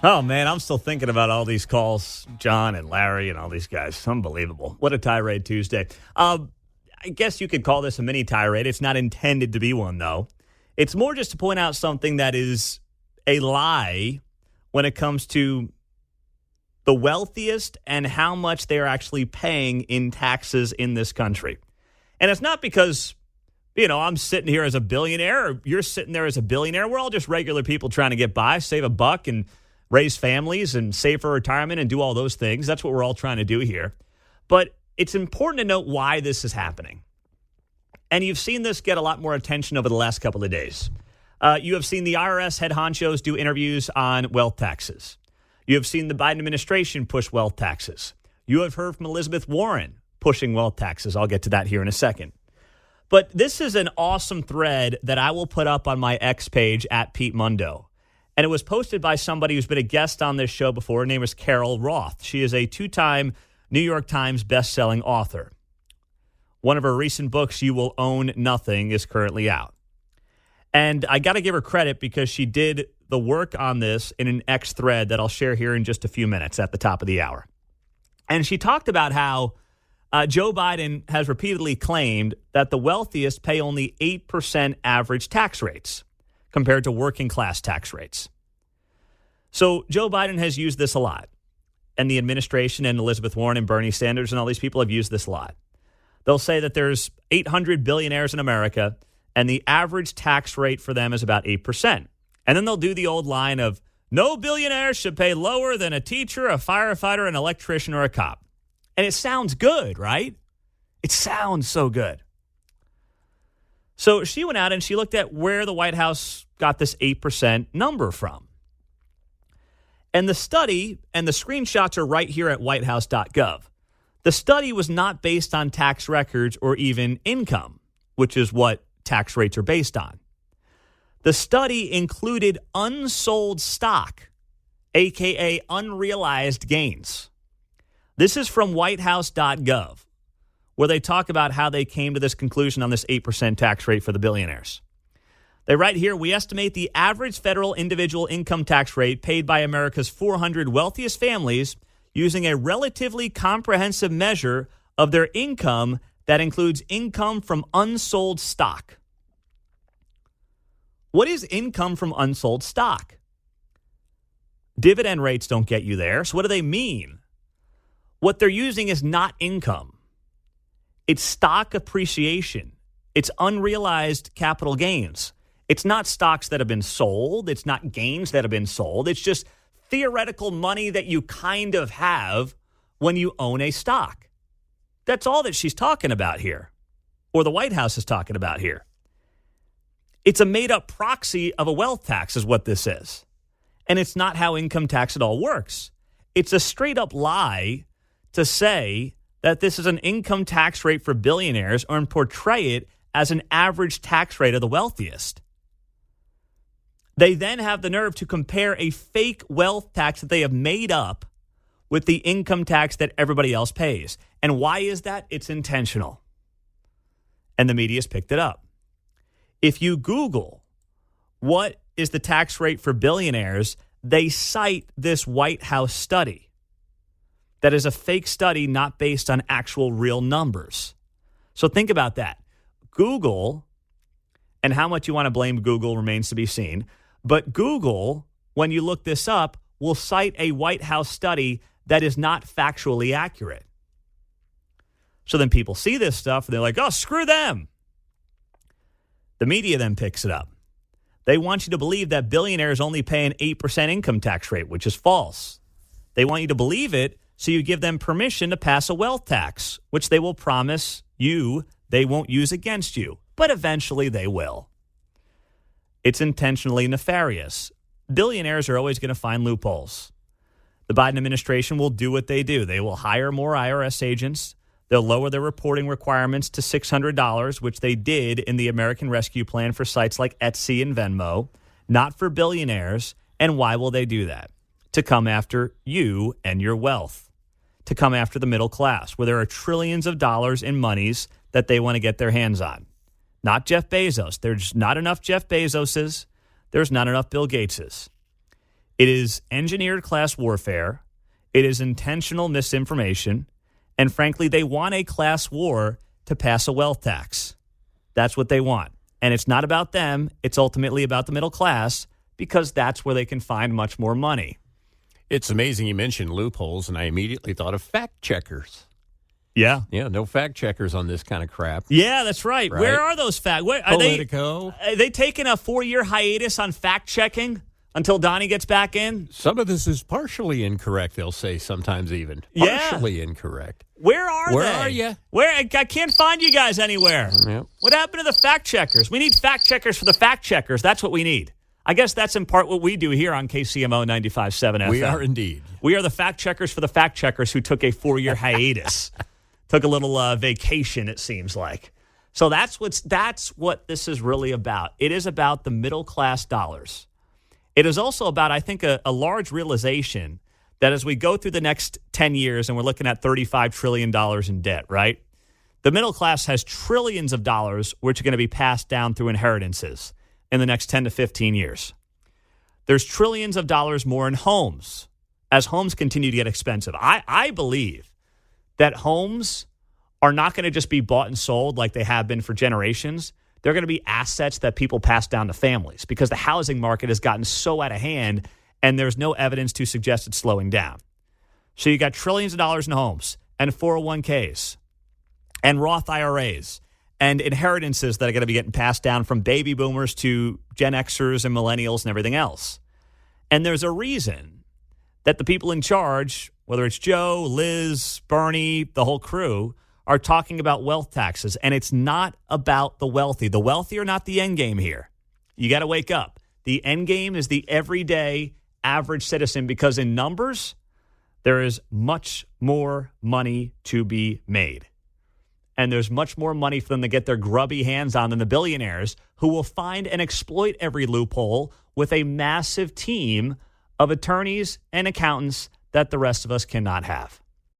Oh, man, I'm still thinking about all these calls, John and Larry and all these guys. Unbelievable. What a tirade Tuesday. I guess you could call this a mini tirade. It's not intended to be one, though. It's more just to point out something that is a lie when it comes to the wealthiest and how much they are actually paying in taxes in this country. And it's not because, I'm sitting here as a billionaire or you're sitting there as a billionaire. We're all just regular people trying to get by, save a buck and raise families and save for retirement and do all those things. That's what we're all trying to do here. But it's important to note why this is happening. And you've seen this get a lot more attention over the last couple of days. You have seen the IRS head honchos do interviews on wealth taxes. You have seen the Biden administration push wealth taxes. You have heard from Elizabeth Warren pushing wealth taxes. I'll get to that here in a second. But this is an awesome thread that I will put up on my X page at Pete Mundo. And it was posted by somebody who's been a guest on this show before. Her name is Carol Roth. She is a 2-time New York Times bestselling author. One of her recent books, You Will Own Nothing, is currently out. And I got to give her credit because she did the work on this in an X thread that I'll share here in just a few minutes at the top of the hour. And she talked about how Joe Biden has repeatedly claimed that the wealthiest pay only 8% average tax rates compared to working class tax rates. So Joe Biden has used this a lot. And the administration and Elizabeth Warren and Bernie Sanders and all these people have used this a lot. They'll say that there's 800 billionaires in America and the average tax rate for them is about 8%. And then they'll do the old line of no billionaire should pay lower than a teacher, a firefighter, an electrician, or a cop. And it sounds good, right? It sounds so good. So she went out and she looked at where the White House got this 8% number from. And the study, and the screenshots are right here at whitehouse.gov. The study was not based on tax records or even income, which is what tax rates are based on. The study included unsold stock, a.k.a. unrealized gains. This is from whitehouse.gov, where they talk about how they came to this conclusion on this 8% tax rate for the billionaires. They write here, we estimate the average federal individual income tax rate paid by America's 400 wealthiest families using a relatively comprehensive measure of their income that includes income from unsold stock. What is income from unsold stock? Dividend rates don't get you there. So what do they mean? What they're using is not income. It's stock appreciation. It's unrealized capital gains. It's not stocks that have been sold. It's not gains that have been sold. It's just theoretical money that you kind of have when you own a stock. That's all that she's talking about here, or the White House is talking about here. It's a made-up proxy of a wealth tax is what this is. And it's not how income tax at all works. It's a straight-up lie to say that this is an income tax rate for billionaires or portray it as an average tax rate of the wealthiest. They then have the nerve to compare a fake wealth tax that they have made up with the income tax that everybody else pays. And why is that? It's intentional. And the media's picked it up. If you Google what is the tax rate for billionaires, they cite this White House study. That is a fake study not based on actual real numbers. So think about that. Google, and how much you want to blame Google remains to be seen, but Google, when you look this up, will cite a White House study that is not factually accurate. So then people see this stuff and they're like, oh, screw them. The media then picks it up. They want you to believe that billionaires only pay an 8% income tax rate, which is false. They want you to believe it, so you give them permission to pass a wealth tax, which they will promise you they won't use against you, but eventually they will. It's intentionally nefarious. Billionaires are always going to find loopholes. The Biden administration will do what they do. They will hire more IRS agents. They'll lower their reporting requirements to $600, which they did in the American Rescue Plan for sites like Etsy and Venmo, not for billionaires. And why will they do that? To come after you and your wealth, to come after the middle class, where there are trillions of dollars in monies that they want to get their hands on. Not Jeff Bezos. There's not enough Jeff Bezoses. There's not enough Bill Gateses. It is engineered class warfare. It is intentional misinformation. And frankly, they want a class war to pass a wealth tax. That's what they want. And it's not about them. It's ultimately about the middle class because that's where they can find much more money. It's amazing you mentioned loopholes, and I immediately thought of fact checkers. Yeah. Yeah, no fact checkers on this kind of crap. Yeah, that's right. Where are those fact? Politico. Are they taking a 4-year hiatus on fact checking until Donnie gets back in? Some of this is partially incorrect, they'll say sometimes even. Partially incorrect. Where are they? Where are you? I can't find you guys anywhere. Yep. What happened to the fact checkers? We need fact checkers for the fact checkers. That's what we need. I guess that's in part what we do here on KCMO 95.7 FM. We are indeed. We are the fact checkers for the fact checkers who took a 4-year hiatus. Took a little vacation, it seems like. So that's what this is really about. It is about the middle class dollars. It is also about, I think, a large realization that as we go through the next 10 years and we're looking at $35 trillion in debt, right? The middle class has trillions of dollars which are going to be passed down through inheritances in the next 10 to 15 years. There's trillions of dollars more in homes as homes continue to get expensive. I believe that homes are not going to just be bought and sold like they have been for generations. They're going to be assets that people pass down to families because the housing market has gotten so out of hand and there's no evidence to suggest it's slowing down. So you got trillions of dollars in homes and 401ks and Roth IRAs and inheritances that are going to be getting passed down from baby boomers to Gen Xers and millennials and everything else. And there's a reason that the people in charge, whether it's Joe, Liz, Bernie, the whole crew, are talking about wealth taxes. And it's not about the wealthy. The wealthy are not the end game here. You got to wake up. The end game is the everyday average citizen because in numbers, there is much more money to be made. And there's much more money for them to get their grubby hands on than the billionaires who will find and exploit every loophole with a massive team of attorneys and accountants that the rest of us cannot have.